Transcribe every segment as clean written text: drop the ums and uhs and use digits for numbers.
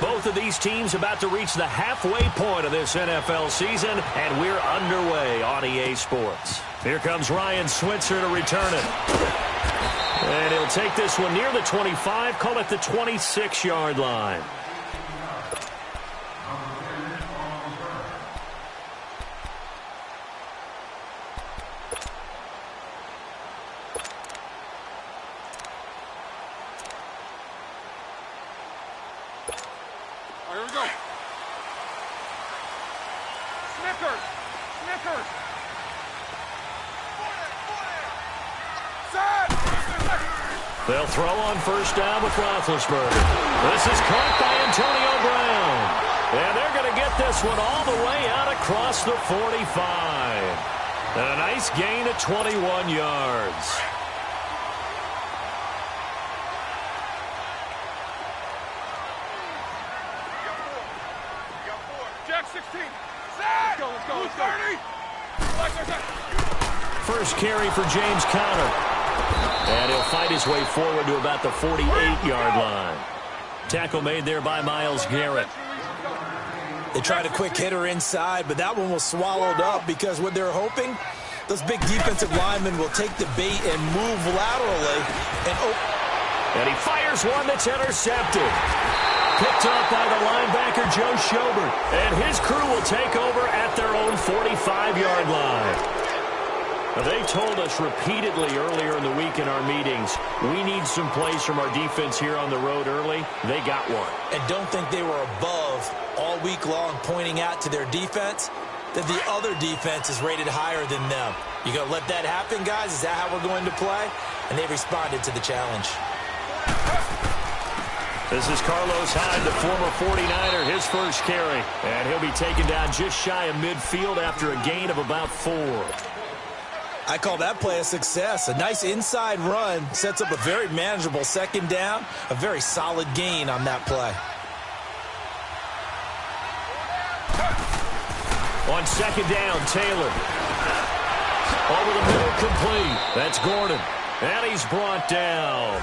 Both of these teams about to reach the halfway point of this NFL season, and we're underway on EA Sports. Here comes Ryan Switzer to return it. And he'll take this one near the 25, call it the 26-yard line. Here we go. Snickers. Snickers. Set. They'll throw on first down with Roethlisberger. This is caught by Antonio Brown. And they're going to get this one all the way out across the 45. And a nice gain of 21 yards. Jack 16. Set. Let's go. 30. First carry for James Conner. And he'll fight his way forward to about the 48-yard line. Tackle made there by Myles Garrett. They tried a quick hitter inside, but that one was swallowed up because what they're hoping, those big defensive linemen will take the bait and move laterally. And he fires one that's intercepted. Picked up by the linebacker, Joe Schobert. And his crew will take over at their own 45-yard line. Now, they told us repeatedly earlier in the week in our meetings, we need some plays from our defense here on the road early. They got one. And don't think they were above all week long pointing out to their defense that the other defense is rated higher than them. You going to let that happen, guys? Is that how we're going to play? And they responded to the challenge. This is Carlos Hyde, the former 49er, his first carry. And he'll be taken down just shy of midfield after a gain of about 4. I call that play a success. A nice inside run sets up a very manageable second down. A very solid gain on that play. On second down, Taylor. Over the middle, complete. That's Gordon. And he's brought down.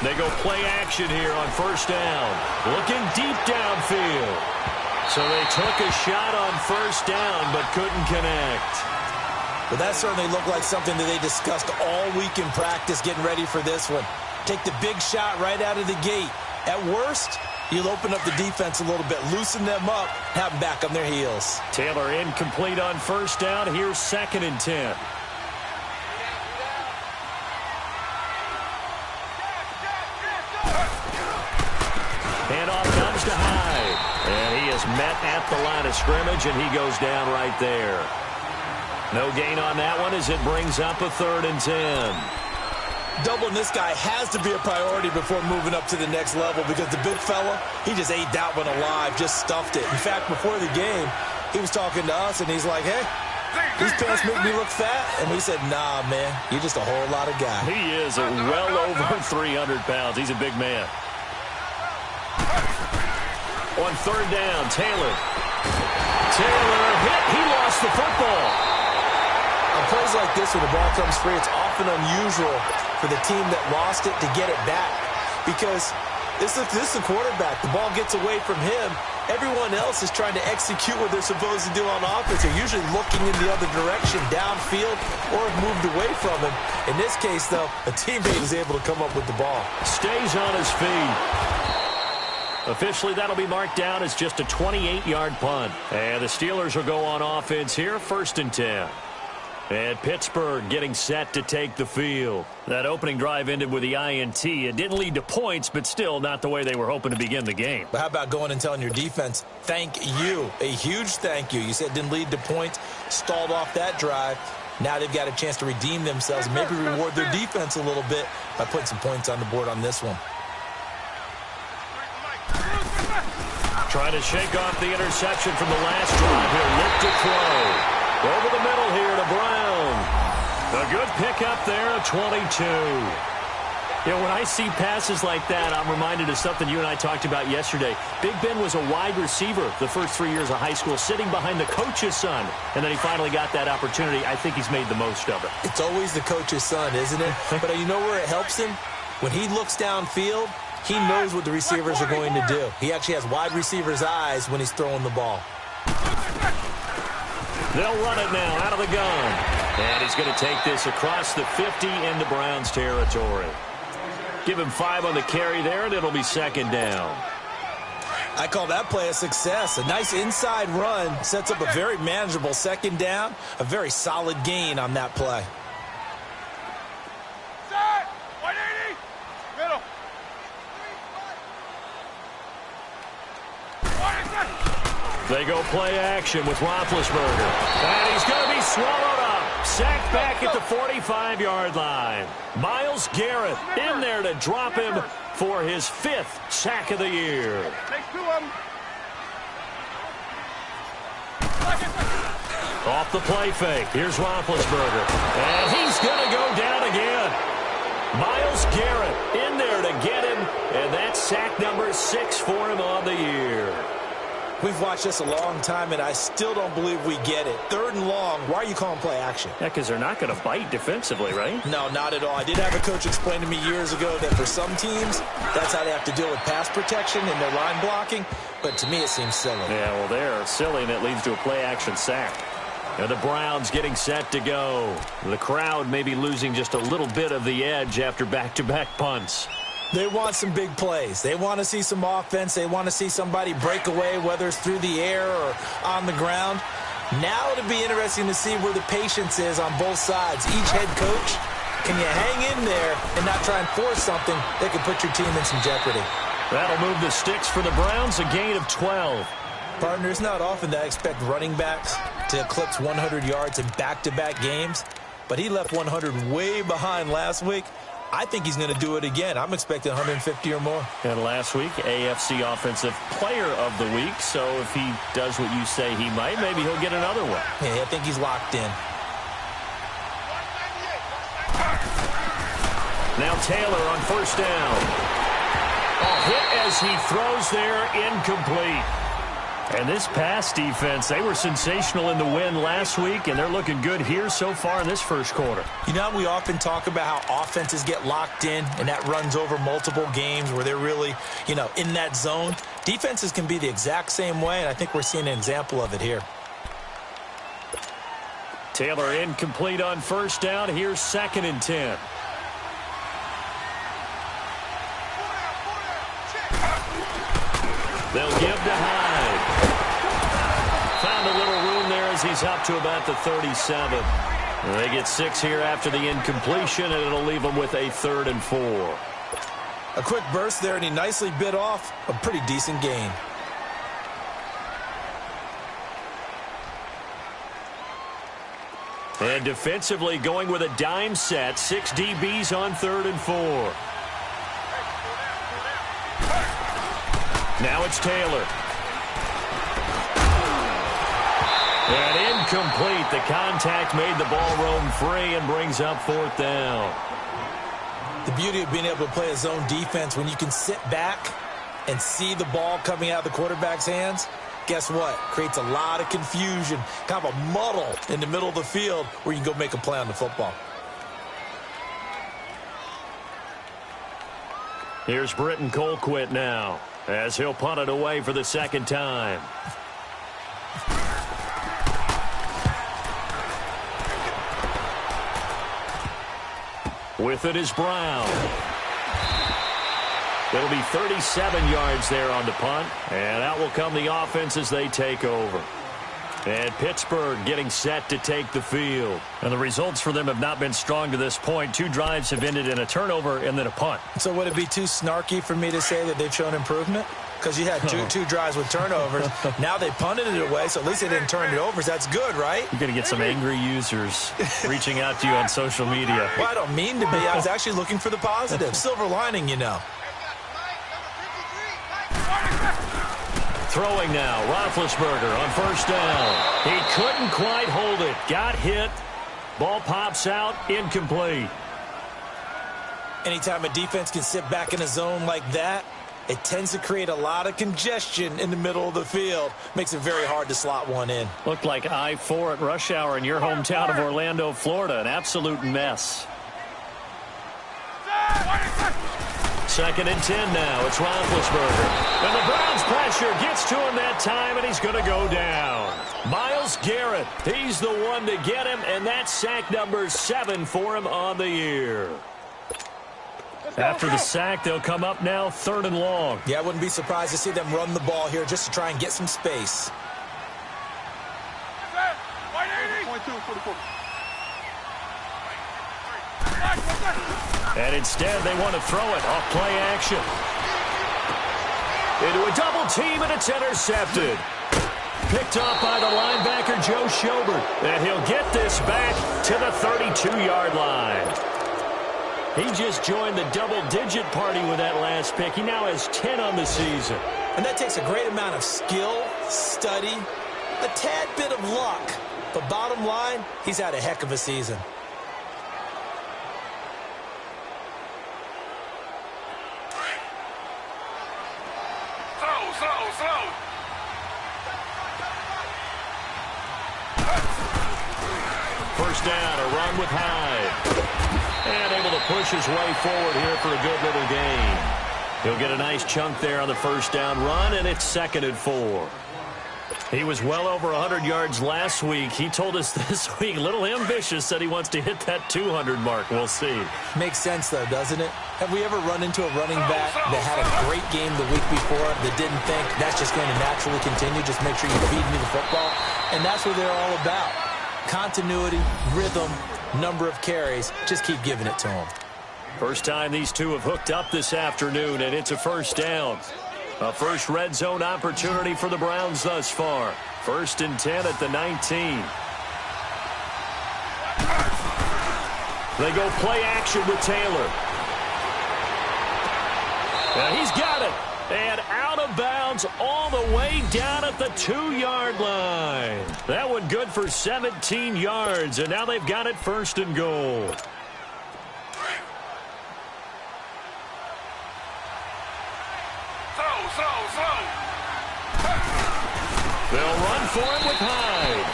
They go play action here on first down. Looking deep downfield. So they took a shot on first down but couldn't connect. Well, that certainly looked like something that they discussed all week in practice getting ready for this one. Take the big shot right out of the gate. At worst, you'll open up the defense a little bit, loosen them up, have them back on their heels. Taylor incomplete on first down. Here's 2nd and 10. Handoff comes to Hyde. And he is met at the line of scrimmage, and he goes down right there. No gain on that one as it brings up a 3rd and 10. Doubling this guy has to be a priority before moving up to the next level because the big fella, he just ate that one alive, just stuffed it. In fact, before the game, he was talking to us, and he's like, hey, these pants make me look fat. And we said, nah, man, you're just a whole lot of guy. He is well over 300 pounds. He's a big man. On 3rd down, Taylor. Taylor hit. He lost the football. On plays like this, when the ball comes free, it's often unusual for the team that lost it to get it back. Because this is the quarterback. The ball gets away from him. Everyone else is trying to execute what they're supposed to do on offense. They're usually looking in the other direction, downfield, or have moved away from him. In this case, though, a teammate is able to come up with the ball. Stays on his feet. Officially, that'll be marked down as just a 28-yard punt. And the Steelers will go on offense here, 1st and 10. And Pittsburgh getting set to take the field. That opening drive ended with the INT. It didn't lead to points, but still not the way they were hoping to begin the game. But how about going and telling your defense, thank you, a huge thank you. You said it didn't lead to points, stalled off that drive. Now they've got a chance to redeem themselves and maybe reward their defense a little bit by putting some points on the board on this one. Trying to shake off the interception from the last drive. He'll look to throw. Over the middle here to Brown. The A good pickup there, a 22. You know, when I see passes like that, I'm reminded of something you and I talked about yesterday. Big Ben was a wide receiver the first 3 years of high school, sitting behind the coach's son, and then he finally got that opportunity. I think he's made the most of it. It's always the coach's son, isn't it? But you know where it helps him? When he looks downfield, he knows what the receivers are going to do. He actually has wide receivers' eyes when he's throwing the ball. They'll run it now out of the gun. And he's going to take this across the 50 into Browns territory. Give him 5 on the carry there, and it'll be second down. I call that play a success. A nice inside run sets up a very manageable second down. A very solid gain on that play. Set! 180! Middle. 180. They go play action with Roethlisberger. And he's going to be swallowed up. Sacked back at the 45-yard line. Myles Garrett in there to drop him for his 5th sack of the year. Take 2 of them. Off the play fake. Here's Roethlisberger. And he's going to go down again. Myles Garrett in there to get him. And that's sack number 6 for him on the year. We've watched this a long time, and I still don't believe we get it. 3rd and long, why are you calling play action? Yeah, because they're not going to bite defensively, right? No, not at all. I did have a coach explain to me years ago that for some teams, that's how they have to deal with pass protection and their line blocking. But to me, it seems silly. Yeah, well, they're silly, and it leads to a play action sack. And the Browns getting set to go. The crowd may be losing just a little bit of the edge after back-to-back punts. They want some big plays. They want to see some offense. They want to see somebody break away, whether it's through the air or on the ground. Now it'll be interesting to see where the patience is on both sides. Each head coach, can you hang in there and not try and force something that could put your team in some jeopardy? That'll move the sticks for the Browns, a gain of 12. Partner, it's not often that I expect running backs to eclipse 100 yards in back-to-back games, but he left 100 way behind last week. I think he's going to do it again. I'm expecting 150 or more. And last week, AFC Offensive Player of the Week. So if he does what you say he might, maybe he'll get another one. Yeah, I think he's locked in. Now Taylor on first down. A hit as he throws there, incomplete. And this pass defense, they were sensational in the win last week, and they're looking good here so far in this first quarter. You know, we often talk about how offenses get locked in, and that runs over multiple games where they're really, in that zone. Defenses can be the exact same way, and I think we're seeing an example of it here. Taylor incomplete on first down. Here's 2nd and 10. They'll give to Hyde. Found a little room there as he's up to about the 37. They get 6 here after the incompletion, and it'll leave them with a 3rd and 4. A quick burst there, and he nicely bit off a pretty decent gain. And defensively going with a dime set. 6 DBs on 3rd and 4. Now it's Taylor. And incomplete. The contact made the ball roam free and brings up 4th down. The beauty of being able to play a zone defense when you can sit back and see the ball coming out of the quarterback's hands, guess what? Creates a lot of confusion, kind of a muddle in the middle of the field where you can go make a play on the football. Here's Britton Colquitt now, as he'll punt it away for the 2nd time. With it is Brown. It'll be 37 yards there on the punt, and out will come the offense as they take over. And Pittsburgh getting set to take the field. And the results for them have not been strong to this point. 2 drives have ended in a turnover and then a punt. So would it be too snarky for me to say that they've shown improvement? Because you had two drives with turnovers. Now they punted it away, so at least they didn't turn it over. So that's good, right? You're going to get some angry users reaching out to you on social media. Well, I don't mean to be. I was actually looking for the positive. Silver lining, Throwing now, Roethlisberger on first down. He couldn't quite hold it. Got hit, Ball pops out, incomplete. Anytime a defense can sit back in a zone like that, it tends to create a lot of congestion in the middle of the field. Makes it very hard to slot one in. Looked like I-4 at rush hour in your hometown of Orlando, Florida. An absolute mess. 2nd and 10 now. It's Roethlisberger. And the Browns pressure gets to him that time, and he's going to go down. Myles Garrett, he's the one to get him, and that's sack number 7 for him on the year. After the sack, they'll come up now 3rd and long. Yeah, I wouldn't be surprised to see them run the ball here just to try and get some space. And instead, they want to throw it off play action. Into a double team, and it's intercepted. Picked off by the linebacker, Joe Schobert. And he'll get this back to the 32-yard line. He just joined the double-digit party with that last pick. He now has 10 on the season. And that takes a great amount of skill, study, a tad bit of luck. But bottom line, he's had a heck of a season. First down, a run with Hyde. And able to push his way forward here for a good little gain. He'll get a nice chunk there on the first down run, and it's 2nd and 4. He was well over 100 yards last week. He told us this week, a little ambitious, said he wants to hit that 200 mark. We'll see. Makes sense, though, doesn't it? Have we ever run into a running back that had a great game the week before that didn't think that's just going to naturally continue? Just make sure you feed me the football. And that's what they're all about. Continuity, rhythm, number of carries. Just keep giving it to them. First time these two have hooked up this afternoon, and it's a first down. A first red zone opportunity for the Browns thus far. 1st and 10 at the 19. They go play action with Taylor. And he's got it. And out of bounds all the way down at the 2-yard line. That one good for 17 yards, and now they've got it 1st and goal. They'll run for it with Hyde.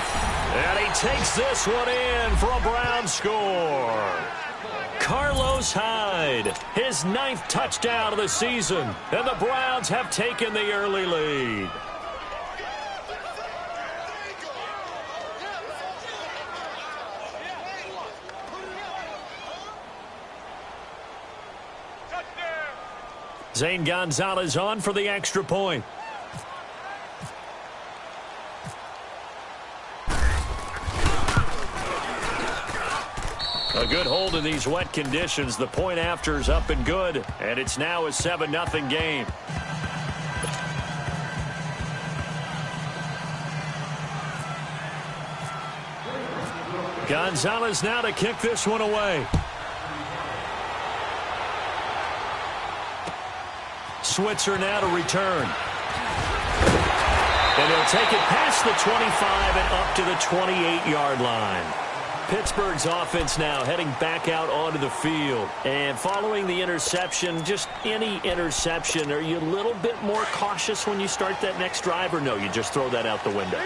And he takes this one in for a Brown score. Carlos Hyde, his 9th touchdown of the season. And the Browns have taken the early lead. Zane Gonzalez on for the extra point. A good hold in these wet conditions. The point after is up and good, and it's now a 7-0 game. Gonzalez now to kick this one away. Switzer now to return. And he'll take it past the 25 and up to the 28-yard line. Pittsburgh's offense now heading back out onto the field. And following the interception, just any interception, are you a little bit more cautious when you start that next drive, or no, you just throw that out the window?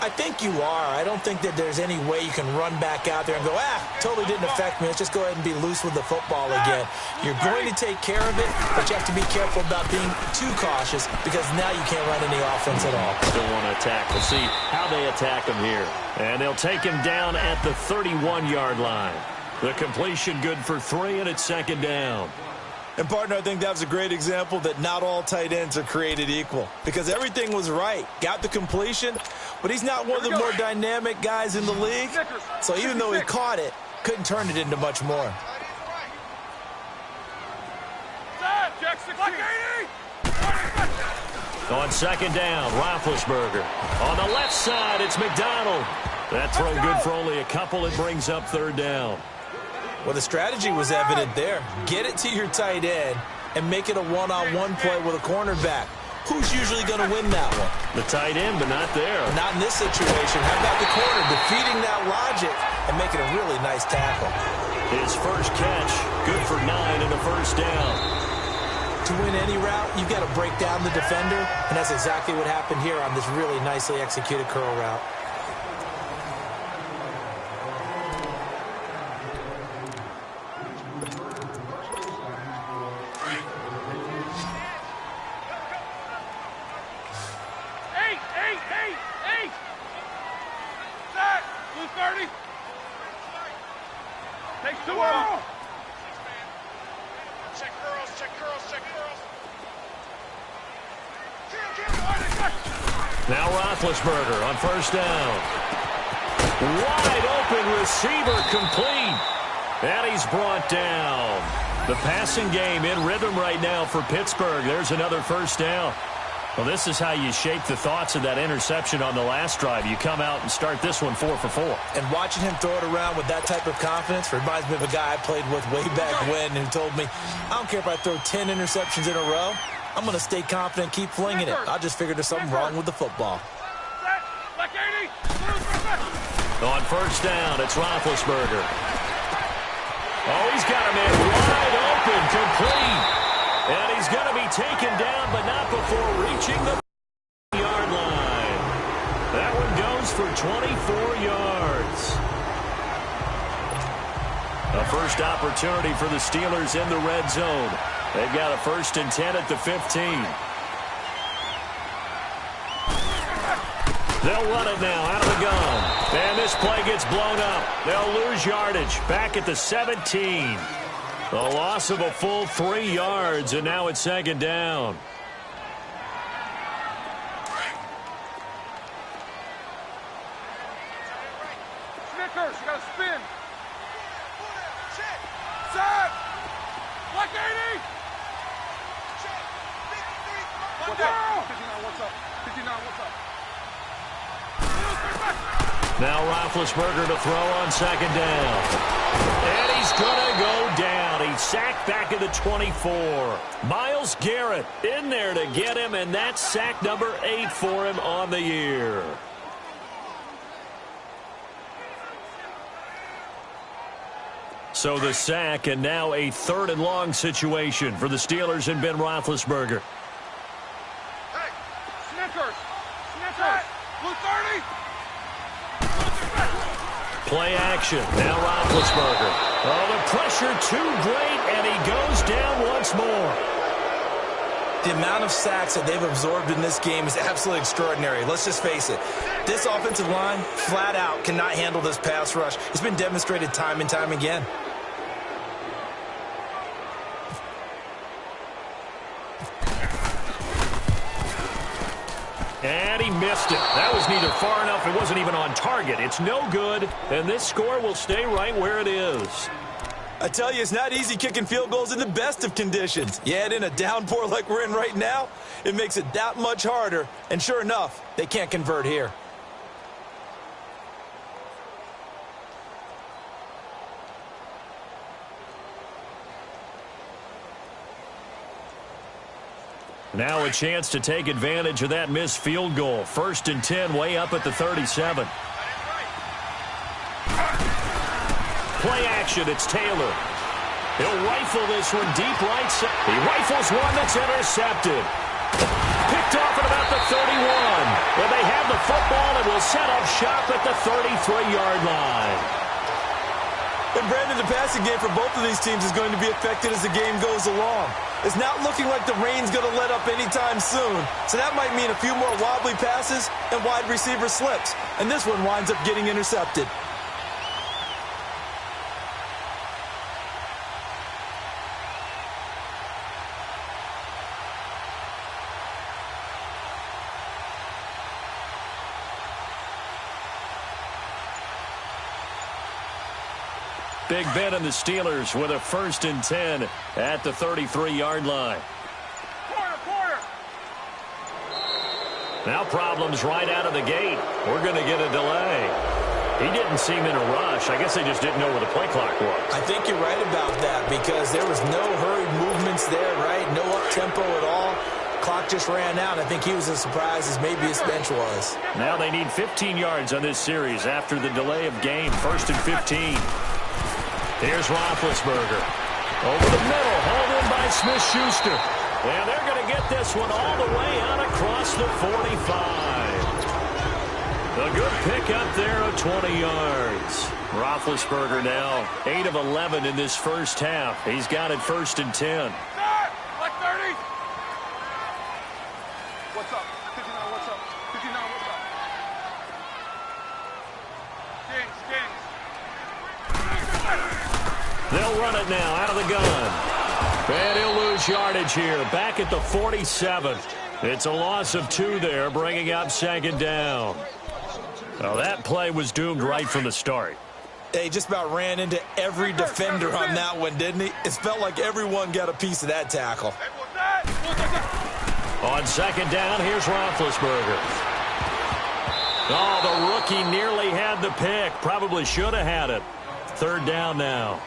I think you are. I don't think that there's any way you can run back out there and go, totally didn't affect me. Let's just go ahead and be loose with the football again. You're going to take care of it, but you have to be careful about being too cautious because now you can't run any offense at all. Still want to attack. We'll see how they attack him here. And they'll take him down at the 31-yard line. The completion good for 3, and it's 2nd down. And, partner, I think that was a great example that not all tight ends are created equal because everything was right. Got the completion, but he's not one of the more dynamic guys in the league. So even though he caught it, couldn't turn it into much more. On 2nd down, Roethlisberger. On the left side, it's McDonald. That throw good for only a couple. It brings up 3rd down. Well, the strategy was evident there. Get it to your tight end and make it a one-on-one play with a cornerback. Who's usually going to win that one? The tight end, but not there. Not in this situation. How about the corner? Defeating that logic and making a really nice tackle. His first catch, good for 9 and a first down. To win any route, you've got to break down the defender, and that's exactly what happened here on this really nicely executed curl route. Now Roethlisberger on first down. Wide open receiver complete. And he's brought down. The passing game in rhythm right now for Pittsburgh. There's another first down. Well, this is how you shape the thoughts of that interception on the last drive. You come out and start this one 4 for 4. And watching him throw it around with that type of confidence reminds me of a guy I played with way back when who told me, I don't care if I throw 10 interceptions in a row. I'm going to stay confident, keep flinging it. I just figured there's something wrong with the football. On first down, it's Roethlisberger. Oh, he's got a man wide open, complete. And he's going to be taken down, but not before reaching the yard line. That one goes for 24 yards. A first opportunity for the Steelers in the red zone. They've got a 1st and 10 at the 15. They'll run it now out of the gun. And this play gets blown up. They'll lose yardage back at the 17. The loss of a full 3 yards, and now it's 2nd down. Snickers, you got to spin. Set. Black 80. What's up? 59, what's up? 59, what's up? Now Roethlisberger to throw on 2nd down. And he's going to go down. He's sacked back at the 24. Myles Garrett in there to get him, and that's sack number 8 for him on the year. So the sack, and now a 3rd and long situation for the Steelers and Ben Roethlisberger. Hey, Snickers! Snickers! Blue 30! Play action. Now Roethlisberger. Oh, the pressure too great, and he goes down once more. The amount of sacks that they've absorbed in this game is absolutely extraordinary. Let's just face it. This offensive line, flat out, cannot handle this pass rush. It's been demonstrated time and time again. And he missed it. That was neither far enough. It wasn't even on target. It's no good, and this score will stay right where it is. I tell you, it's not easy kicking field goals in the best of conditions. You add in a downpour like we're in right now, it makes it that much harder. And sure enough, they can't convert here. Now a chance to take advantage of that missed field goal. 1st and 10, way up at the 37. Play action, it's Taylor. He'll rifle this one deep right side. He rifles one that's intercepted. Picked off at about the 31. Well, they have the football and will set up shop at the 33-yard line. And Brandon, the passing game for both of these teams is going to be affected as the game goes along. It's not looking like the rain's going to let up anytime soon. So that might mean a few more wobbly passes and wide receiver slips. And this one winds up getting intercepted. Big Ben and the Steelers with a 1st and 10 at the 33-yard line. Corner. Now problems right out of the gate. We're going to get a delay. He didn't seem in a rush. I guess they just didn't know where the play clock was. I think you're right about that because there was no hurried movements there, right? No up-tempo at all. Clock just ran out. I think he was as surprised as maybe his bench was. Now they need 15 yards on this series after the delay of game. 1st and 15. Here's Roethlisberger. Over the middle, hauled in by Smith-Schuster. And they're going to get this one all the way out across the 45. A good pick up there of 20 yards. Roethlisberger now 8 of 11 in this first half. He's got it 1st and 10. Like 30. What's up? 59, what's up? 59, what's up? Kings. They'll run it now out of the gun. And he'll lose yardage here. Back at the 47. It's a loss of 2 there, bringing up 2nd down. Well, that play was doomed right from the start. They just about ran into every defender on that one, didn't he? It felt like everyone got a piece of that tackle. On 2nd down, here's Roethlisberger. Oh, the rookie nearly had the pick. Probably should have had it. 3rd down now.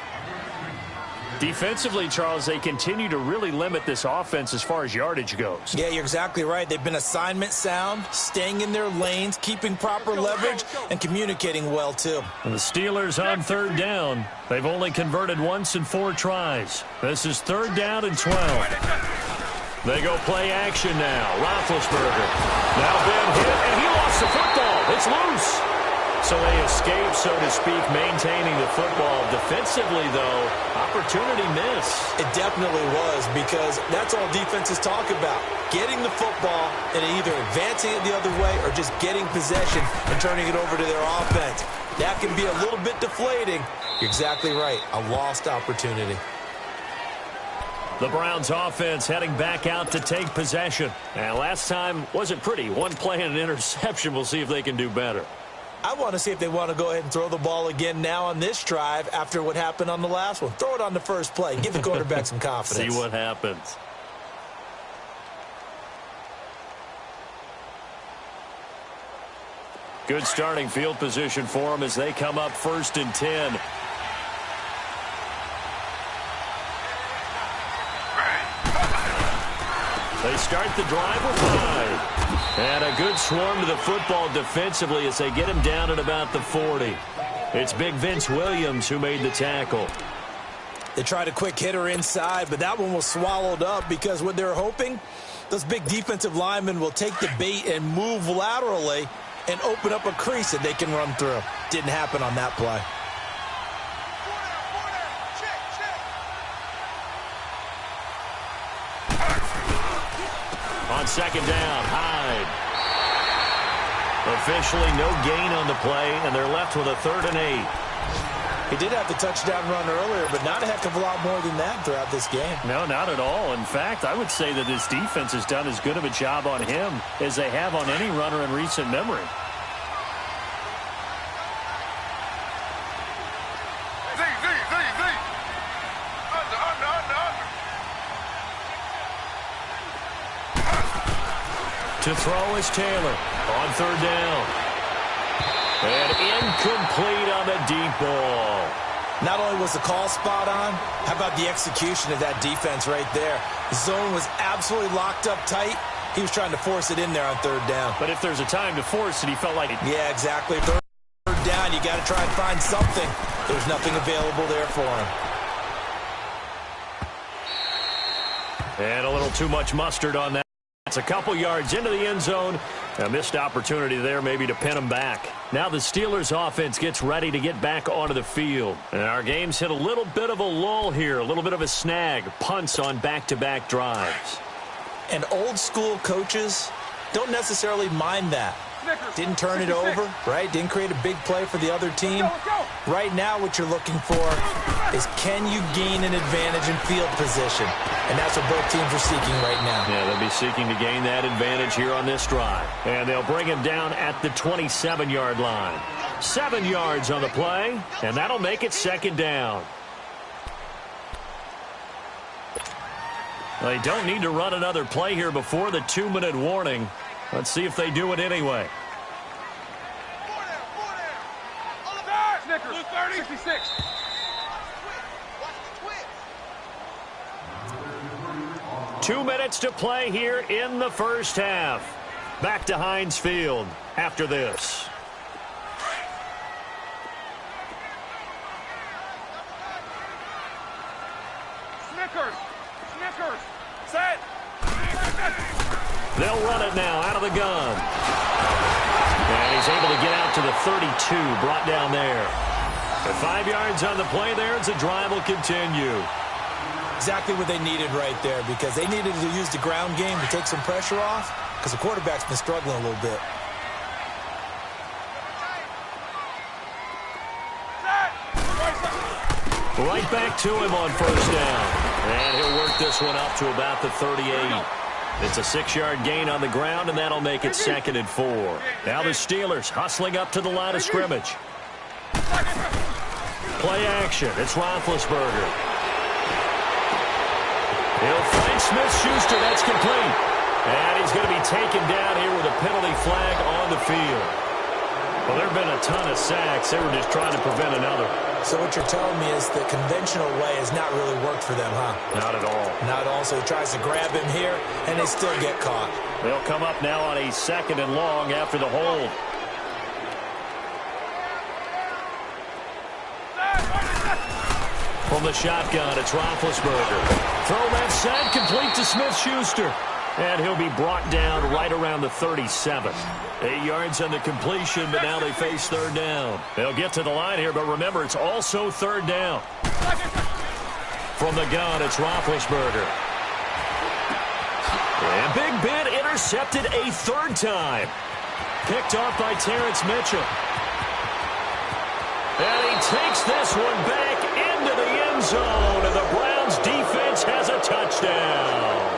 Defensively, Charles, they continue to really limit this offense as far as yardage goes. Yeah, you're exactly right. They've been assignment sound, staying in their lanes, keeping proper leverage, and communicating well, too. And the Steelers on 3rd down. They've only converted once in 4 tries. This is 3rd down and 12. They go play action now. Roethlisberger. Now Ben hit, and he lost the football. It's loose. So they escape, so to speak, maintaining the football. Defensively, though, opportunity miss. It definitely was, because that's all defenses talk about. Getting the football and either advancing it the other way or just getting possession and turning it over to their offense. That can be a little bit deflating. You're exactly right. A lost opportunity. The Browns offense heading back out to take possession. And last time wasn't pretty. 1 play and an interception. We'll see if they can do better. I want to see if they want to go ahead and throw the ball again now on this drive after what happened on the last one. Throw it on the first play. Give the quarterback some confidence. See what happens. Good starting field position for them as they come up 1st and 10. They start the drive with 5. And a good swarm to the football defensively as they get him down at about the 40. It's big Vince Williams who made the tackle. They tried a quick hitter inside, but that one was swallowed up because what they're hoping, those big defensive linemen will take the bait and move laterally and open up a crease that they can run through. Didn't happen on that play. On 2nd down, Hyde. Officially no gain on the play, and they're left with a 3rd and 8. He did have the touchdown run earlier, but not a heck of a lot more than that throughout this game. No, not at all. In fact, I would say that this defense has done as good of a job on him as they have on any runner in recent memory. To throw is Taylor on 3rd down. And incomplete on the deep ball. Not only was the call spot on, how about the execution of that defense right there? The zone was absolutely locked up tight. He was trying to force it in there on 3rd down. But if there's a time to force it, he felt like it. Yeah, exactly. 3rd down, you got to try and find something. There's nothing available there for him. And a little too much mustard on that. It's a couple yards into the end zone. A missed opportunity there maybe to pin them back. Now the Steelers offense gets ready to get back onto the field. And our game's hit a little bit of a lull here, a little bit of a snag. Punts on back-to-back drives. And old school coaches don't necessarily mind that. Didn't turn it over, right? Didn't create a big play for the other team. Right now what you're looking for is, can you gain an advantage in field position? And that's what both teams are seeking right now. Yeah, they'll be seeking to gain that advantage here on this drive. And they'll bring him down at the 27-yard line. 7 yards on the play, and that'll make it 2nd down. They don't need to run another play here before the 2-minute warning. Let's see if they do it anyway. Snickers, 30, 66. 2 minutes to play here in the first half. Back to Heinz Field after this. Snickers. Set. They'll run it now out of the gun. And he's able to get out to the 32, brought down there. With 5 yards on the play there, as the drive will continue. Exactly what they needed right there, because they needed to use the ground game to take some pressure off, because the quarterback's been struggling a little bit. Right back to him on first down. And he'll work this one up to about the 38. It's a 6-yard gain on the ground, and that'll make it 2nd and 4. Now the Steelers hustling up to the line of scrimmage. Play action. It's Roethlisberger. He'll find Smith-Schuster. That's complete. And he's going to be taken down here with a penalty flag on the field. Well, there have been a ton of sacks. They were just trying to prevent another. So what you're telling me is the conventional way has not really worked for them, huh? Not at all. Not at all. So he tries to grab him here, and they still get caught. They'll come up now on a 2nd and long after the hold. From the shotgun, it's Roethlisberger. Throw left side, complete to Smith-Schuster. And he'll be brought down right around the 37. 8 yards on the completion, but now they face 3rd down. They'll get to the line here, but remember, it's also 3rd down. From the gun, it's Roethlisberger. And Big Ben intercepted a 3rd time. Picked off by Terrence Mitchell. And he takes this one back into the end zone, and the Browns defense has a touchdown.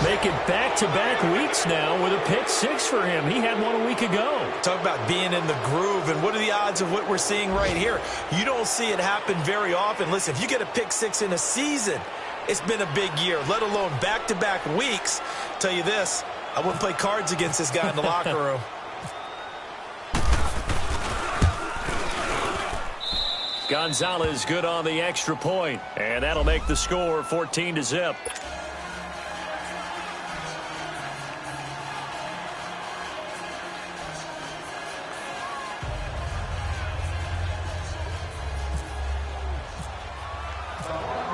Making back-to-back weeks now with a pick 6 for him. He had one a week ago. Talk about being in the groove, and what are the odds of what we're seeing right here? You don't see it happen very often. Listen, if you get a pick 6 in a season, it's been a big year, let alone back-to-back weeks. Tell you this, I wouldn't play cards against this guy in the locker room. Gonzalez good on the extra point, and that'll make the score 14-0.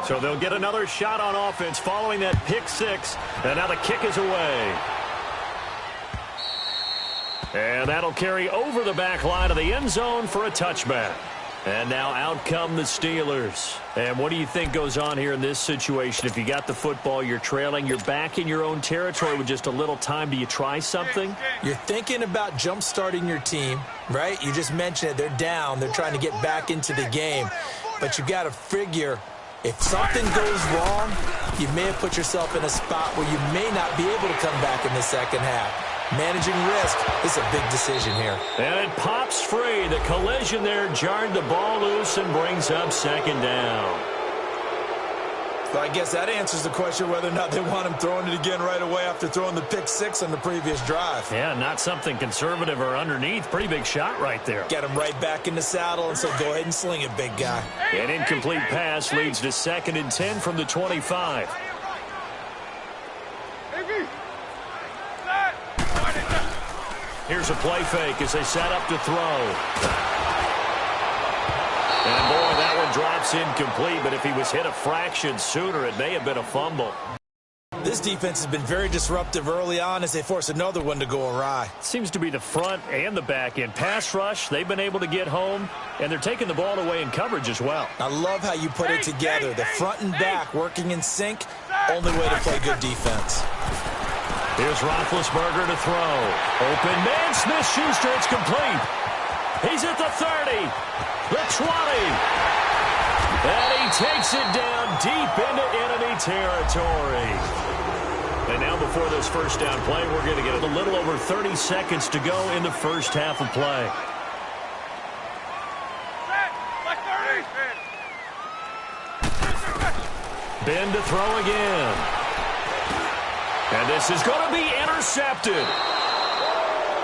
So they'll get another shot on offense following that pick 6, and now the kick is away. And that'll carry over the back line of the end zone for a touchback. And now out come the Steelers. And what do you think goes on here in this situation? If you got the football, you're trailing, you're back in your own territory with just a little time. Do you try something? You're thinking about jump-starting your team, right? You just mentioned it. They're down. They're trying to get back into the game. But you got to figure, if something goes wrong, you may have put yourself in a spot where you may not be able to come back in the second half. Managing risk is a big decision here. And it pops free. The collision there jarred the ball loose and brings up 2nd down. Well, I guess that answers the question whether or not they want him throwing it again right away after throwing the pick 6 on the previous drive. Yeah, not something conservative or underneath. Pretty big shot right there. Get him right back in the saddle and say, go ahead and sling it, big guy. An incomplete pass leads to 2nd and 10 from the 25. Here's a play fake as they set up to throw. And boy, that one drops incomplete, but if he was hit a fraction sooner, it may have been a fumble. This defense has been very disruptive early on as they force another one to go awry. Seems to be the front and the back end. Pass rush, they've been able to get home, and they're taking the ball away in coverage as well. I love how you put it together. The front and back working in sync, only way to play good defense. Here's Roethlisberger to throw. Open man, Smith-Schuster, it's complete. He's at the 30, the 20. And he takes it down deep into enemy territory. And now before this first down play, we're going to get a little over 30 seconds to go in the first half of play. Ben to throw again. And this is going to be intercepted.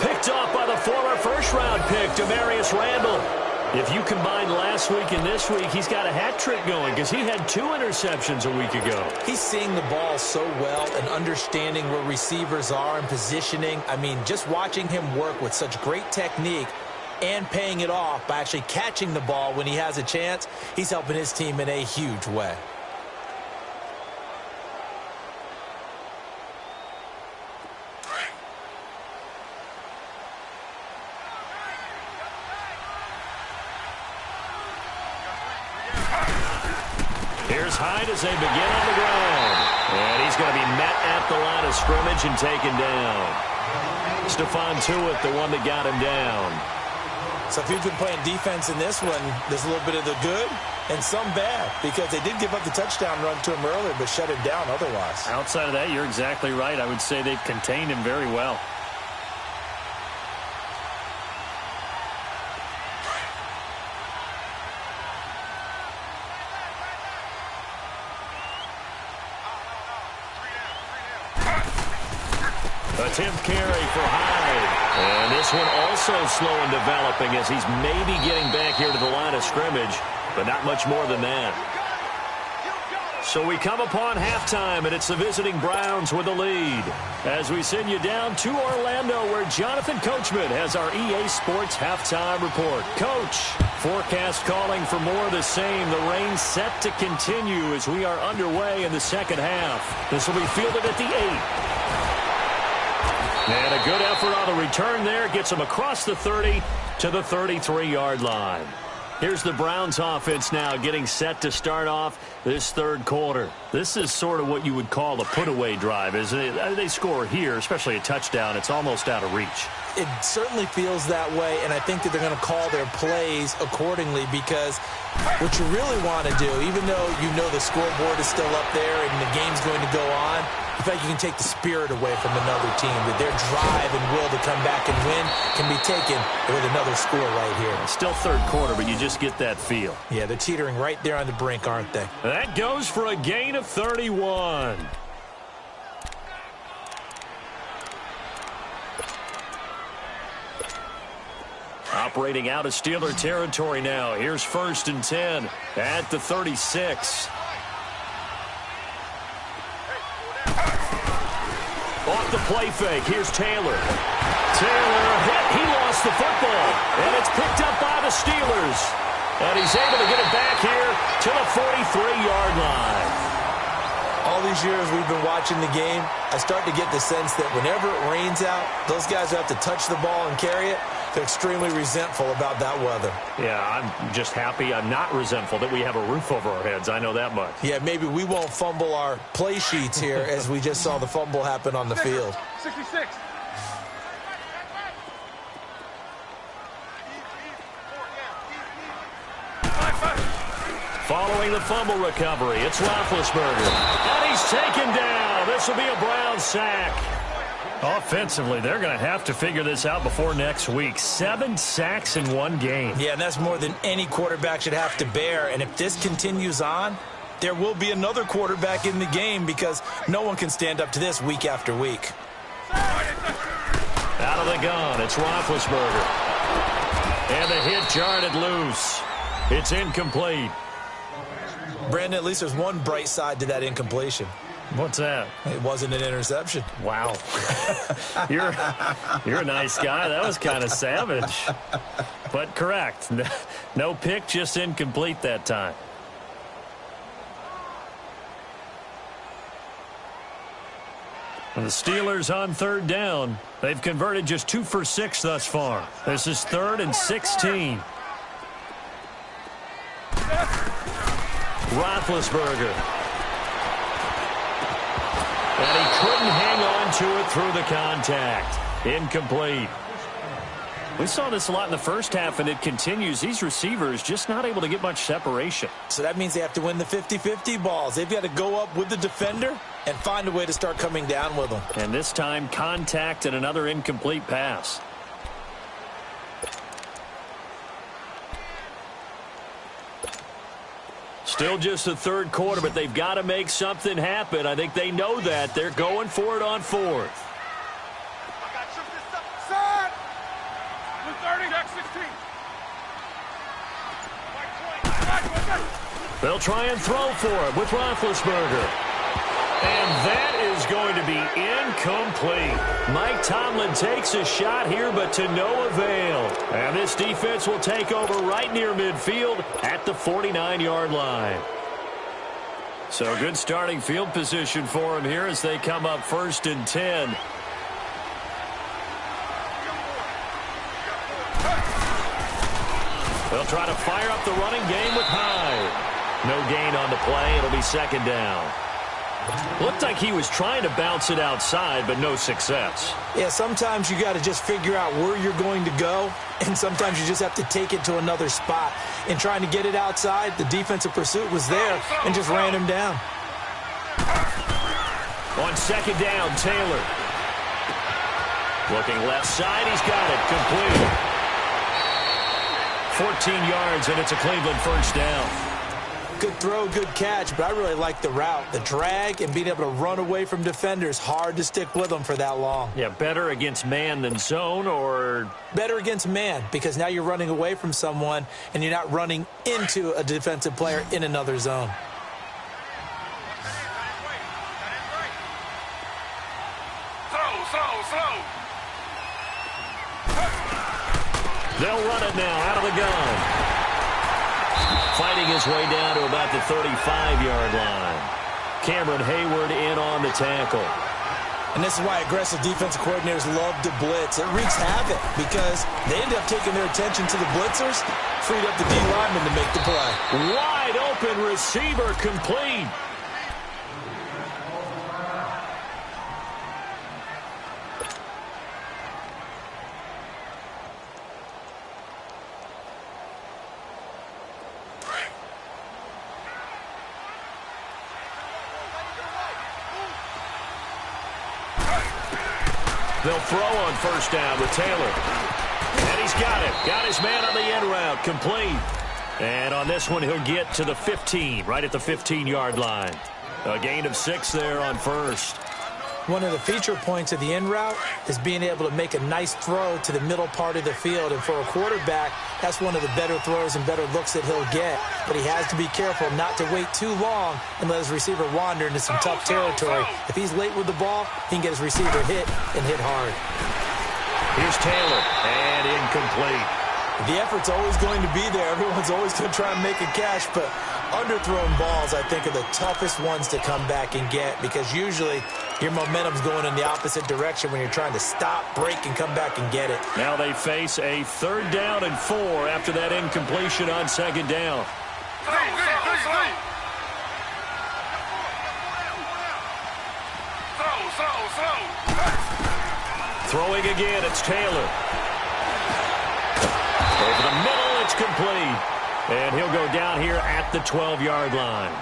Picked off by the former first-round pick, Demarius Randall. If you combine last week and this week, he's got a hat trick going because he had 2 interceptions a week ago. He's seeing the ball so well and understanding where receivers are and positioning. I mean, just watching him work with such great technique and paying it off by actually catching the ball when he has a chance, he's helping his team in a huge way. Here's Hyde as they begin on the ground. And he's going to be met at the line of scrimmage and taken down. Stephon Tuitt, the one that got him down. So if you've been playing defense in this one, there's a little bit of the good and some bad, because they did give up the touchdown run to him earlier, but shut him down otherwise. Outside of that, you're exactly right. I would say they've contained him very well. Attempt carry for Hyde. And this one also slow in developing as he's maybe getting back here to the line of scrimmage, but not much more than that. So we come upon halftime, and it's the visiting Browns with the lead. As we send you down to Orlando, where Jonathan Coachman has our EA Sports halftime report. Coach, forecast calling for more of the same. The rain set to continue as we are underway in the second half. This will be fielded at the 8. And a good effort on the return there. Gets him across the 30 to the 33-yard line. Here's the Browns offense now getting set to start off this third quarter. This is sort of what you would call a put-away drive, isn't it? They score here, especially a touchdown. It's almost out of reach. It certainly feels that way, and I think that they're going to call their plays accordingly, because what you really want to do, even though you know the scoreboard is still up there and the game's going to go on, I feel like you can take the spirit away from another team, that their drive and will to come back and win can be taken with another score right here. Still third quarter, but you just get that feel. Yeah, they're teetering right there on the brink, aren't they? That goes for a gain of 31. Operating out of Steeler territory now. Here's 1st and 10 at the 36. Off the play fake. Here's Taylor. Taylor hit. He lost the football. And it's picked up by the Steelers. And he's able to get it back here to the 43-yard line. All these years we've been watching the game, I start to get the sense that whenever it rains out, those guys who have to touch the ball and carry it, they're extremely resentful about that weather. Yeah, I'm just happy I'm not resentful that we have a roof over our heads. I know that much. Yeah, maybe we won't fumble our play sheets here as we just saw the fumble happen on the field. 66. Following the fumble recovery, it's Roethlisberger. And he's taken down. This will be a Brown sack. Offensively, they're going to have to figure this out before next week. 7 sacks in one game. Yeah, and that's more than any quarterback should have to bear. And if this continues on, there will be another quarterback in the game, because no one can stand up to this week after week. Out of the gun, it's Roethlisberger. And the hit jarred it loose. It's incomplete. Brandon, at least there's one bright side to that incompletion. What's that? It wasn't an interception. Wow. You're a nice guy. That was kind of savage. But correct. No pick, just incomplete that time. And the Steelers on 3rd down. They've converted just 2 for 6 thus far. This is 3rd and 16. Roethlisberger. And he couldn't hang on to it through the contact. Incomplete. We saw this a lot in the first half, and it continues. These receivers just not able to get much separation. So that means they have to win the 50-50 balls. They've got to go up with the defender and find a way to start coming down with them. And this time, contact and another incomplete pass. Still just the third quarter, but they've got to make something happen. I think they know that. They're going for it on 4th. Set. 30, 16. They'll try and throw for it with Roethlisberger. And that is going to be incomplete. Mike Tomlin takes a shot here, but to no avail. And this defense will take over right near midfield at the 49-yard line. So good starting field position for him here as they come up 1st and 10. They'll try to fire up the running game with Hyde. No gain on the play. It'll be 2nd down. Looked like he was trying to bounce it outside, but no success. Yeah, sometimes you got to just figure out where you're going to go, and sometimes you just have to take it to another spot. In trying to get it outside, the defensive pursuit was there and just ran him down. On 2nd down, Taylor. Looking left side, he's got it. Complete. 14 yards, and it's a Cleveland 1st down. Good throw, good catch, but I really like the route. The drag and being able to run away from defenders, hard to stick with them for that long. Yeah, better against man than zone, or? Better against man, because now you're running away from someone and you're not running into a defensive player in another zone. They'll run it now out of the gun. Fighting his way down to about the 35-yard line. Cameron Hayward in on the tackle. And this is why aggressive defensive coordinators love to blitz. It wreaks havoc because they end up taking their attention to the blitzers, freed up the D lineman to make the play. Wide open receiver complete. They'll throw on 1st down with Taylor. And he's got it. Got his man on the end route. Complete. And on this one, he'll get to the 15, right at the 15-yard line. A gain of 6 there on 1st. One of the feature points of the in route is being able to make a nice throw to the middle part of the field. And for a quarterback, that's one of the better throws and better looks that he'll get. But he has to be careful not to wait too long and let his receiver wander into some tough territory. If he's late with the ball, he can get his receiver hit and hit hard. Here's Taylor, and incomplete. The effort's always going to be there. Everyone's always going to try and make a catch, but underthrown balls, I think, are the toughest ones to come back and get because usually your momentum's going in the opposite direction when you're trying to stop, break, and come back and get it. Now they face a 3rd down and 4 after that incompletion on 2nd down. Throwing again, it's Taylor. Over the middle, it's complete. And he'll go down here at the 12-yard line.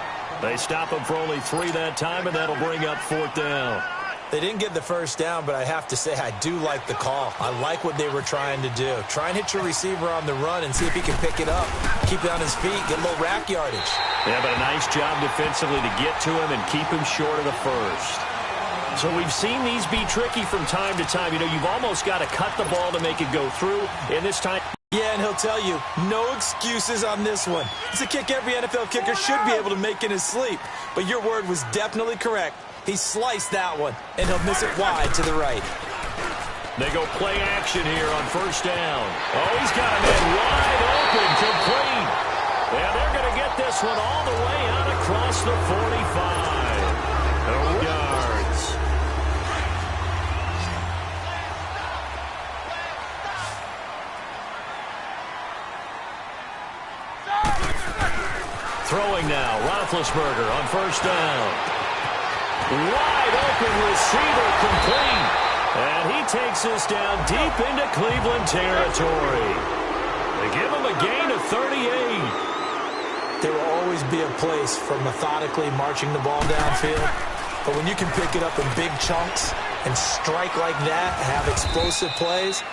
They stop him for only 3 that time, and that'll bring up 4th down. They didn't get the 1st down, but I have to say I do like the call. I like what they were trying to do. Try and hit your receiver on the run and see if he can pick it up. Keep it on his feet, get a little rack yardage. Yeah, but a nice job defensively to get to him and keep him short of the 1st. So we've seen these be tricky from time to time. You know, you've almost got to cut the ball to make it go through. And this time... Yeah, and he'll tell you, no excuses on this one. It's a kick every NFL kicker should be able to make in his sleep. But your word was definitely correct. He sliced that one, and he'll miss it wide to the right. They go play action here on 1st down. Oh, he's got a man wide open, complete. And they're going to get this one all the way out across the 45. Yards. Throwing now, Roethlisberger on 1st down. Wide open receiver complete. And he takes this down deep into Cleveland territory. They give him a gain of 38. There will always be a place for methodically marching the ball downfield. But when you can pick it up in big chunks and strike like that and have explosive plays,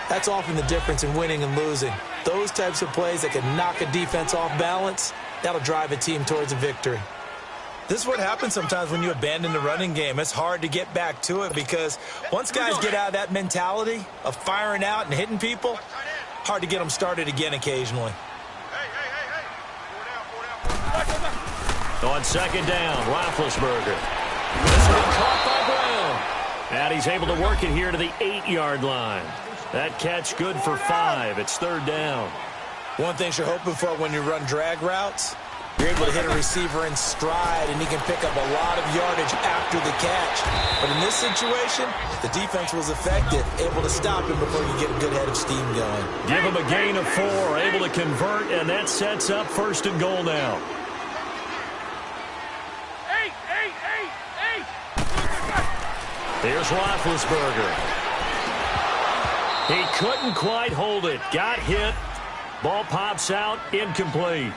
that's often the difference in winning and losing. Those types of plays that can knock a defense off balance, that'll drive a team towards a victory. This is what happens sometimes when you abandon the running game. It's hard to get back to it because once guys get out of that mentality of firing out and hitting people, hard to get them started again occasionally. Hey. 4 down. On second down, Roethlisberger. This will be caught by Brown. And he's able to work it here to the 8-yard line. That catch good for 5. It's third down. One thing you're hoping for when you run drag routes, you're able to hit a receiver in stride, and he can pick up a lot of yardage after the catch. But in this situation, the defense was effective, able to stop him before you get a good head of steam going. Give him a gain of 4, able to convert, and that sets up first and goal now. Here's Roethlisberger. He couldn't quite hold it. Got hit. Ball pops out. Incomplete.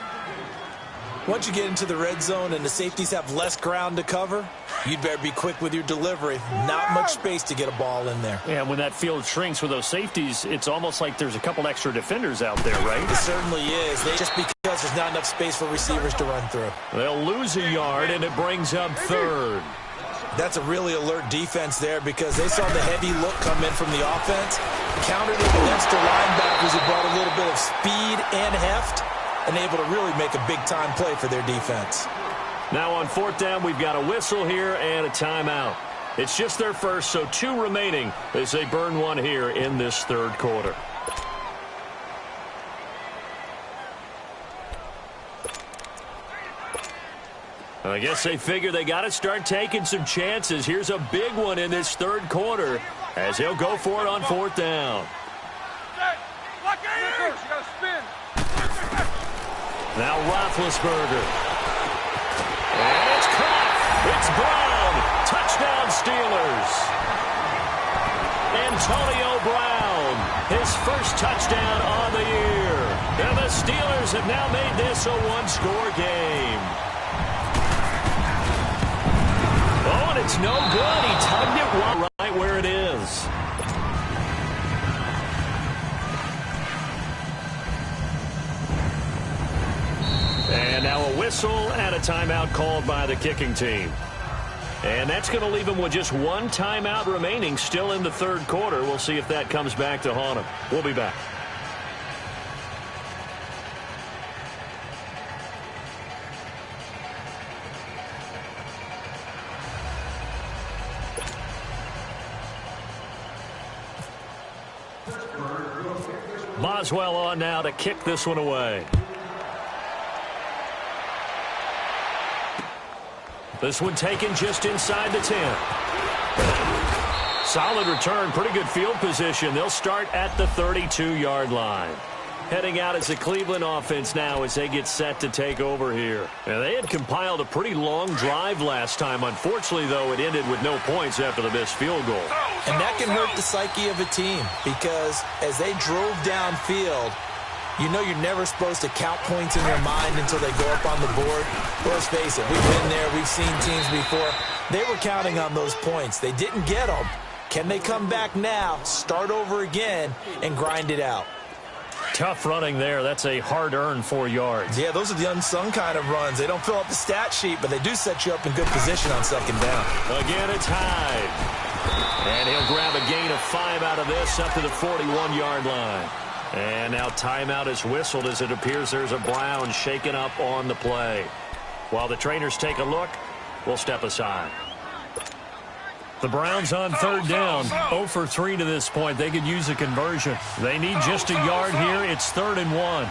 Once you get into the red zone and the safeties have less ground to cover, you'd better be quick with your delivery. Not much space to get a ball in there. Yeah, when that field shrinks with those safeties, it's almost like there's a couple extra defenders out there, right? It certainly is. Just because there's not enough space for receivers to run through. They'll lose a yard, and it brings up third. That's a really alert defense there because they saw the heavy look come in from the offense, countered it against the linebackers who brought a little bit of speed and heft, and able to really make a big-time play for their defense. Now on fourth down, we've got a whistle here and a timeout. It's just their first, so 2 remaining as they burn one here in this third quarter. I guess they figure they got to start taking some chances. Here's a big one in this third quarter as he'll go for it on fourth down. Now Roethlisberger. And it's caught. It's Brown. Touchdown Steelers. Antonio Brown. His first touchdown on the year. And the Steelers have now made this a 1-score game. Oh, and it's no good. He tugged it right where it is. And now a whistle and a timeout called by the kicking team. And that's going to leave him with just 1 timeout remaining still in the third quarter. We'll see if that comes back to haunt him. We'll be back. Boswell on now to kick this one away. This one taken just inside the 10. Solid return, pretty good field position. They'll start at the 32-yard line. Heading out as the Cleveland offense now as they get set to take over here. And they had compiled a pretty long drive last time. Unfortunately, though, it ended with no points after the missed field goal. And that can hurt the psyche of a team because as they drove downfield, you know you're never supposed to count points in your mind until they go up on the board. Let's face it, we've been there. We've seen teams before. They were counting on those points. They didn't get them. Can they come back now, start over again, and grind it out? Tough running there. That's a hard-earned 4 yards. Yeah, those are the unsung kind of runs. They don't fill up the stat sheet, but they do set you up in good position on second down. Again, it's Hyde. And he'll grab a gain of 5 out of this up to the 41-yard line. And now timeout is whistled as it appears there's a Brown shaken up on the play. While the trainers take a look, we'll step aside. The Browns on third down, 0 for 3 to this point. They could use a conversion. They need just a yard here. It's 3rd and 1.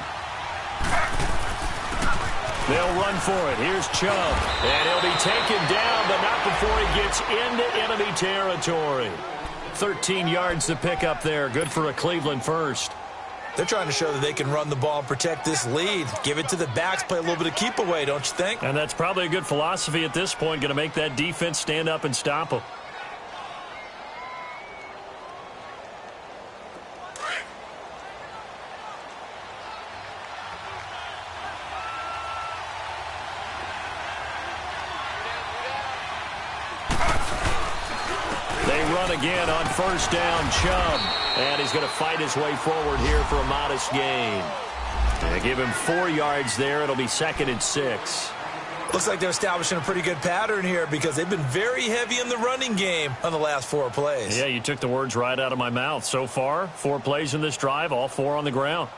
They'll run for it. Here's Chubb. And he'll be taken down, but not before he gets into enemy territory. 13 yards to pick up there. Good for a Cleveland first. They're trying to show that they can run the ball and protect this lead. Give it to the backs, play a little bit of keep away, don't you think? And that's probably a good philosophy at this point. Going to make that defense stand up and stop them. Again on first down, Chubb. And he's going to fight his way forward here for a modest gain. They give him 4 yards there. It'll be 2nd and 6. Looks like they're establishing a pretty good pattern here because they've been very heavy in the running game on the last 4 plays. Yeah, you took the words right out of my mouth. So far, 4 plays in this drive, all 4 on the ground.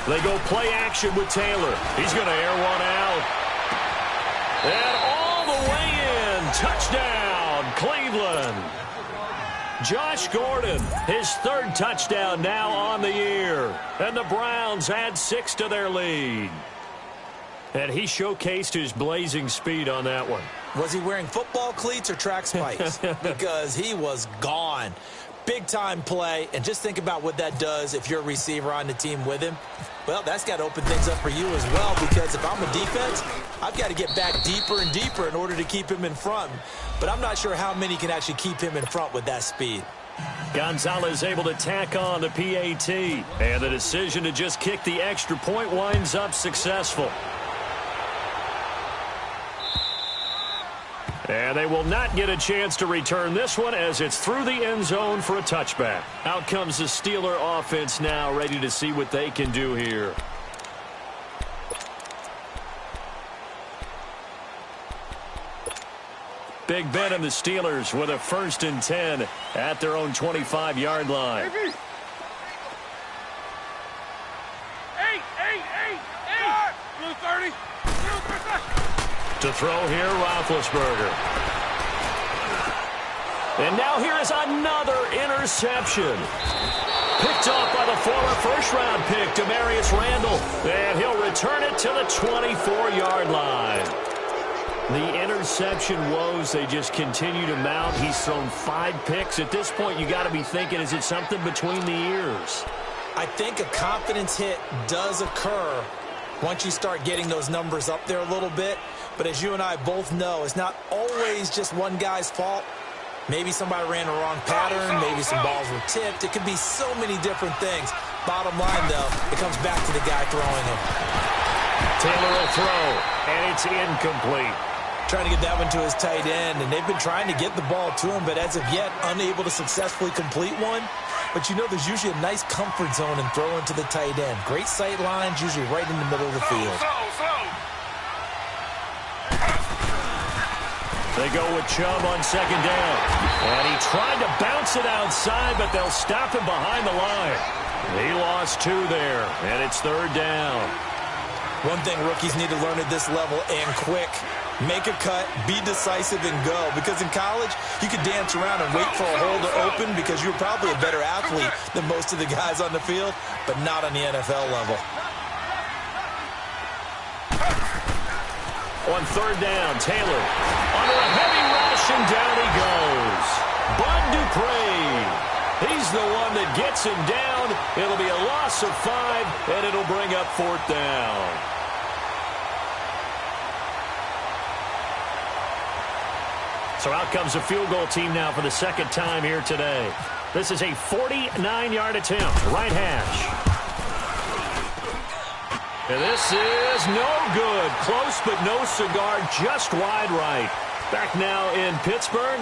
They go play action with Taylor. He's going to air one out. And all the way in. Touchdown, Cleveland. Josh Gordon, his third touchdown now on the year. And the Browns add 6 to their lead. And he showcased his blazing speed on that one. Was he wearing football cleats or track spikes? Because he was gone. Big-time play, and just think about what that does if you're a receiver on the team with him. Well, that's got to open things up for you as well, because if I'm a defense, I've got to get back deeper and deeper in order to keep him in front. But I'm not sure how many can actually keep him in front with that speed. Gonzalez able to tack on the PAT, and the decision to just kick the extra point winds up successful. And they will not get a chance to return this one as it's through the end zone for a touchback. Out comes the Steeler offense now, ready to see what they can do here. Big Ben and the Steelers with a 1st and 10 at their own 25-yard line. Blue 30. To throw here, Roethlisberger. And now here is another interception. Picked off by the former first-round pick, Demarius Randall. And he'll return it to the 24-yard line. The interception woes, they just continue to mount. He's thrown 5 picks. At this point, you got to be thinking, is it something between the ears? I think a confidence hit does occur once you start getting those numbers up there a little bit. But as you and I both know, it's not always just one guy's fault. Maybe somebody ran the wrong pattern. Maybe some balls were tipped. It could be so many different things. Bottom line, though, it comes back to the guy throwing them. Taylor will throw, and it's incomplete. Trying to get that one to his tight end, and they've been trying to get the ball to him, but as of yet, unable to successfully complete one. But you know there's usually a nice comfort zone in throwing to the tight end. Great sight lines, usually right in the middle of the field. They go with Chubb on 2nd down. And he tried to bounce it outside, but they'll stop him behind the line. He lost 2 there, and it's 3rd down. One thing rookies need to learn at this level, and quick. Make a cut, be decisive, and go. Because in college, you could dance around and wait for a hole to open because you're probably a better athlete than most of the guys on the field, but not on the NFL level. On 3rd down, Taylor under a heavy rush, and down he goes. Bud Dupree. He's the one that gets him down. It'll be a loss of 5, and it'll bring up 4th down. So out comes the field goal team now for the 2nd time here today. This is a 49-yard attempt, right hash. And this is no good. Close, but no cigar, just wide right. Back now in Pittsburgh.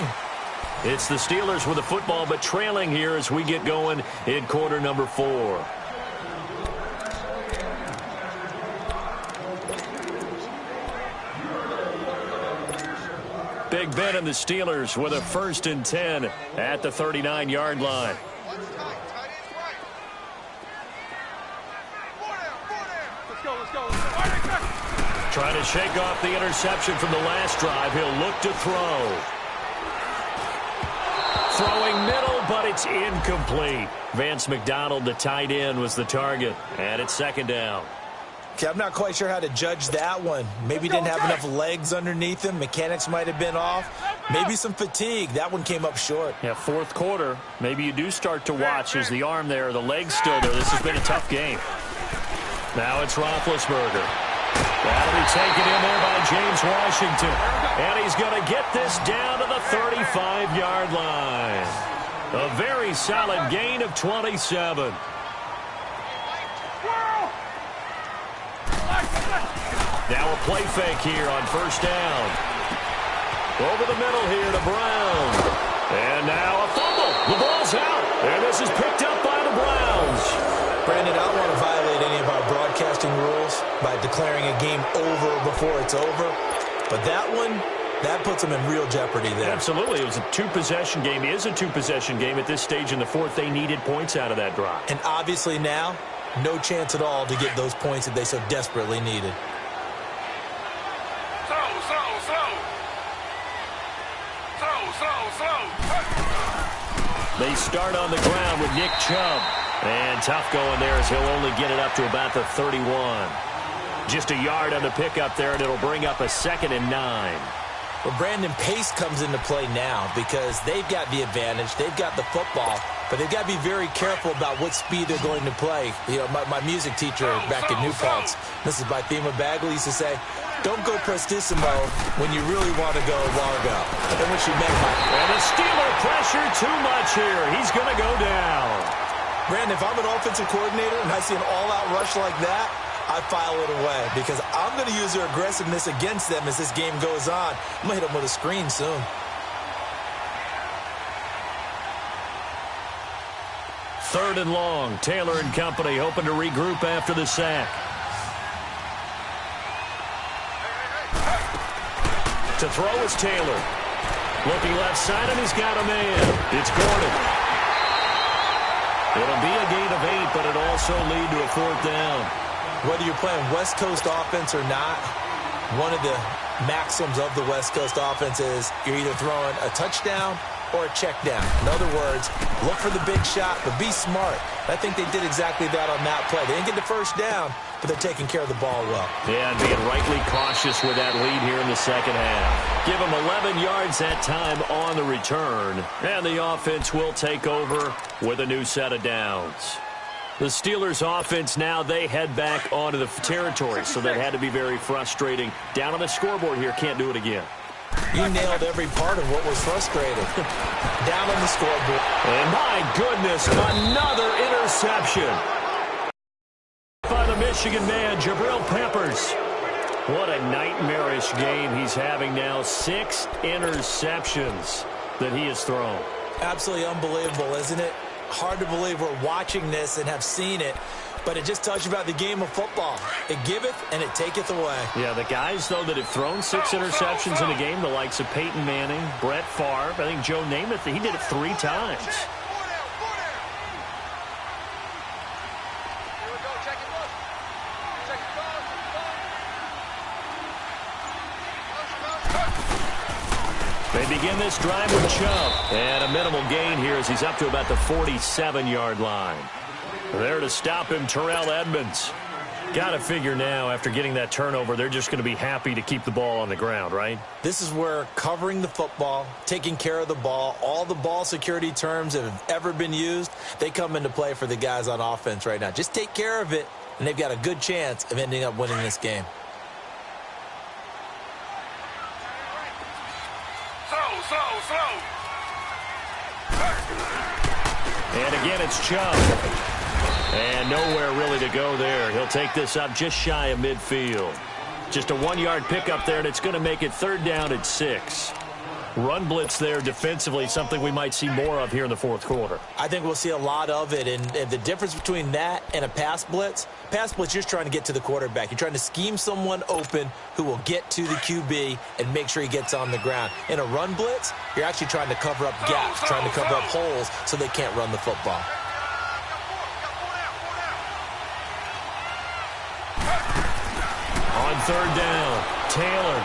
It's the Steelers with the football, but trailing here as we get going in quarter number 4. Big Ben and the Steelers with a 1st and 10 at the 39-yard line. Trying to shake off the interception from the last drive. He'll look to throw. Throwing middle, but it's incomplete. Vance McDonald, the tight end, was the target. And it's 2nd down. Okay, I'm not quite sure how to judge that one. Maybe didn't have enough legs underneath him. Mechanics might have been off. Maybe some fatigue. That one came up short. Yeah, 4th quarter. Maybe you do start to watch. Is the arm there, the leg's still there? This has been a tough game. Now it's Roethlisberger. That'll be taken in there by James Washington. And he's going to get this down to the 35-yard line. A very solid gain of 27. Now a play fake here on 1st down. Over the middle here to Brown. And now a fumble. The ball's out. And this is picked up by the Browns. Brandon, I don't want to violate any of our broadcasting rules by declaring a game over before it's over. But that one, That puts them in real jeopardy there. Absolutely. It was a two-possession game. It is a two-possession game at this stage in the fourth. They needed points out of that drive. And obviously now, no chance at all to get those points that they so desperately needed. They start on the ground with Nick Chubb. And tough going there as he'll only get it up to about the 31. Just a yard on the pickup there, and it'll bring up a 2nd and 9. Well, Brandon, pace comes into play now because they've got the advantage. They've got the football, but they've got to be very careful about what speed they're going to play. You know, my music teacher back in New Paltz, Mrs. Bythema Bagley, used to say, don't go prestissimo when you really want to go largo. And what she meant by and the Steeler pressure too much here. He's going to go down. Brandon, if I'm an offensive coordinator and I see an all-out rush like that, I file it away because I'm going to use their aggressiveness against them as this game goes on. I'm going to hit them with a screen soon. Third and long. Taylor and company hoping to regroup after the sack. To throw is Taylor. Looking left side, and he's got a man. It's Gordon. It'll be a gain of 8, but it'll also lead to a 4th down. Whether you're playing West Coast offense or not, one of the maxims of the West Coast offense is you're either throwing a touchdown or a check down. In other words, look for the big shot, but be smart. I think they did exactly that on that play. They didn't get the first down, but they're taking care of the ball well. Yeah, and being rightly cautious with that lead here in the second half. Give them 11 yards that time on the return, and the offense will take over with a new set of downs. The Steelers' offense now, they head back onto the territory, so that had to be very frustrating. Down on the scoreboard here, can't do it again. You nailed every part of what was frustrating. Down on the scoreboard. And my goodness, another interception by the Michigan man, Jabril Peppers. What a nightmarish game he's having now. 6 interceptions that he has thrown. Absolutely unbelievable, isn't it? Hard to believe we're watching this and have seen it, but it just tells you about the game of football. It giveth and it taketh away. Yeah, the guys, though, that have thrown 6 interceptions in a game, the likes of Peyton Manning, Brett Favre, I think Joe Namath, he did it 3 times. They begin this drive with Chubb. And a minimal gain here as he's up to about the 47-yard line. There to stop him, Terrell Edmonds. Got to figure now, after getting that turnover, they're just going to be happy to keep the ball on the ground, right? This is where covering the football, taking care of the ball, all the ball security terms that have ever been used, they come into play for the guys on offense right now. Just take care of it, and they've got a good chance of ending up winning this game. And again, it's Chubb. And nowhere really to go there. He'll take this up just shy of midfield. Just a 1-yard pickup there, and it's going to make it 3rd down at 6. Run blitz there defensively, something we might see more of here in the 4th quarter. I think we'll see a lot of it, and the difference between that and a pass blitz, you're just trying to get to the quarterback. You're trying to scheme someone open who will get to the QB and make sure he gets on the ground. In a run blitz, you're actually trying to cover up gaps, trying to cover up holes so they can't run the football. On 3rd down, Taylor.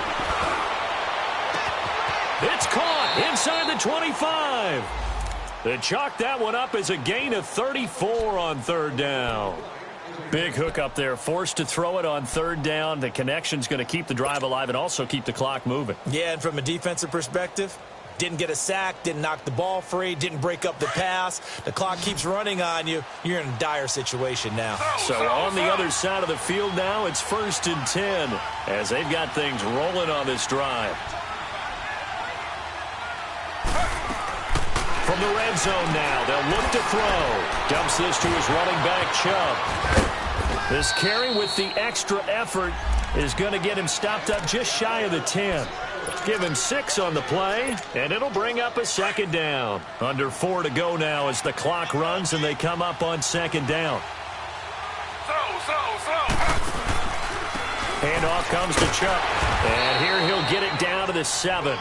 It's caught inside the 25. They chalk that one up as a gain of 34 on 3rd down. Big hook up there, forced to throw it on 3rd down. The connection's going to keep the drive alive and also keep the clock moving. Yeah, and from a defensive perspective, didn't get a sack, didn't knock the ball free, didn't break up the pass. The clock keeps running on you. You're in a dire situation now. So on the other side of the field now, it's 1st and 10 as they've got things rolling on this drive. From the red zone now, they'll look to throw. Dumps this to his running back, Chubb. This carry with the extra effort is going to get him stopped up just shy of the 10. Give him 6 on the play, and it'll bring up a 2nd down. Under 4 to go now as the clock runs and they come up on 2nd down. Handoff comes to Chubb. And here he'll get it down to the 7.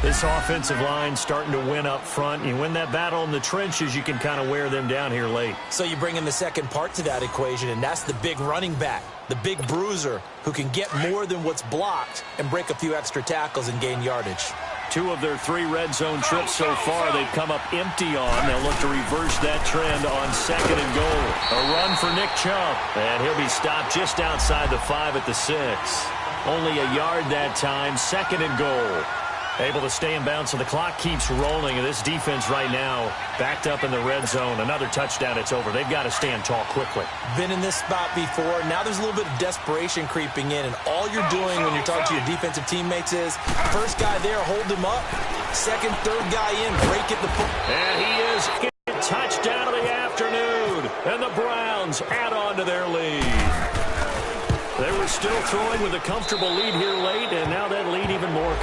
This offensive line starting to win up front. You win that battle in the trenches, you can kind of wear them down here late. So you bring in the second part to that equation, and that's the big running back, the big bruiser who can get more than what's blocked and break a few extra tackles and gain yardage. 2 of their 3 red zone trips so far they've come up empty on. They'll look to reverse that trend on 2nd and goal. A run for Nick Chubb, and he'll be stopped just outside the 5 at the 6. Only a yard that time, 2nd and goal. Able to stay in bounds, so the clock keeps rolling, and this defense right now backed up in the red zone. Another touchdown, it's over. They've got to stand tall quickly. Been in this spot before. Now there's a little bit of desperation creeping in, and all you're doing when you're talking to your defensive teammates is first guy there, hold him up. Second, third guy in, break it. And he is getting touchdown of the afternoon, and the Browns add on to their lead. They were still throwing with a comfortable lead here late, and now that lead even more